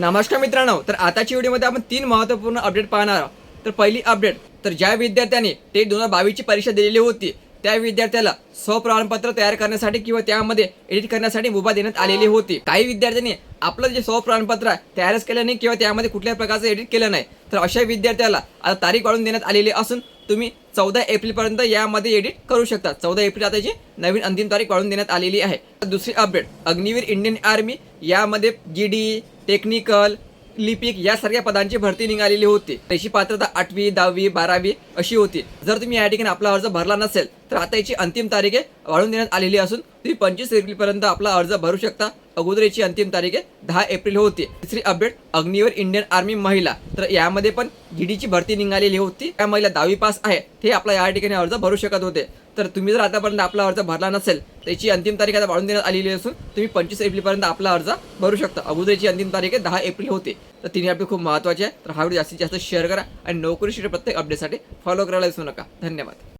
नमस्कार मित्रांनो, तर आताच्या व्हिडिओमध्ये आपण 3 महत्त्वपूर्ण अपडेट पाहणार आहोत. तर पहिली अपडेट, तर ज्या विद्यार्थ्यांनी टेट 2022 ची परीक्षा दिलेली होती त्या विद्यार्थ्याला स्वप्रमाणपत्र तयार करण्यासाठी किंवा त्यामध्ये एडिट करण्यासाठी मुभा देण्यात आलेली होती. काही विद्यार्थ्यांनी आपलं जे स्वप्रमाणपत्र तयारच केलं नाही किंवा त्यामध्ये कुठल्याही प्रकारचं एडिट केलं नाही, तर अशा विद्यार्थ्याला आता तारीख वाढवून देण्यात आलेली असून तुम्ही 14 एप्रिल पर्यंत यामध्ये एडिट करू शकता. 14 एप्रिल आताची नवीन अंतिम तारीख वाढवून देण्यात आलेली आहे. दुसरी अपडेट, अग्निवीर इंडियन आर्मी यामध्ये जीडी, टेक्निकल, लिपिक यासारख्या पदांची भरती निघालेली होती. त्याची पात्रता 8वी, 10वी, 12वी अशी होती. जर तुम्ही या ठिकाणी आपला अर्ज भरला नसेल तर आता याची अंतिम तारीख वाढवून देण्यात आलेली असून तुम्ही 25 एप्रिल पर्यंत आपला अर्ज भरू शकता. अगोदर याची अंतिम तारीख 10 एप्रिल होती. तिसरी अपडेट, अग्निवीर इंडियन आर्मी महिला, तर यामध्ये पण जीडीची भरती निघालेली होती. त्या महिला 10वी पास आहे, ते आपला या ठिकाणी अर्ज भरू शकत होते. तर तुम्ही जर आतापर्यंत आपला अर्ज भरला नसेल त्याची अंतिम तारीख आता वाढवून देण्यात आलेली असून तुम्ही 25 एप्रिल पर्यंत आपला अर्ज भरू शकता. अगोदरची अंतिम तारीख 10 एप्रिल होती. तर तिन्ही अपडेट खूप महत्त्वाचे आहे. तर हा व्हिडिओ जास्तीत जास्त शेअर करा आणि नोकरीशी प्रत्येक अपडेटसाठी फॉलो करायला विसरू नका. धन्यवाद.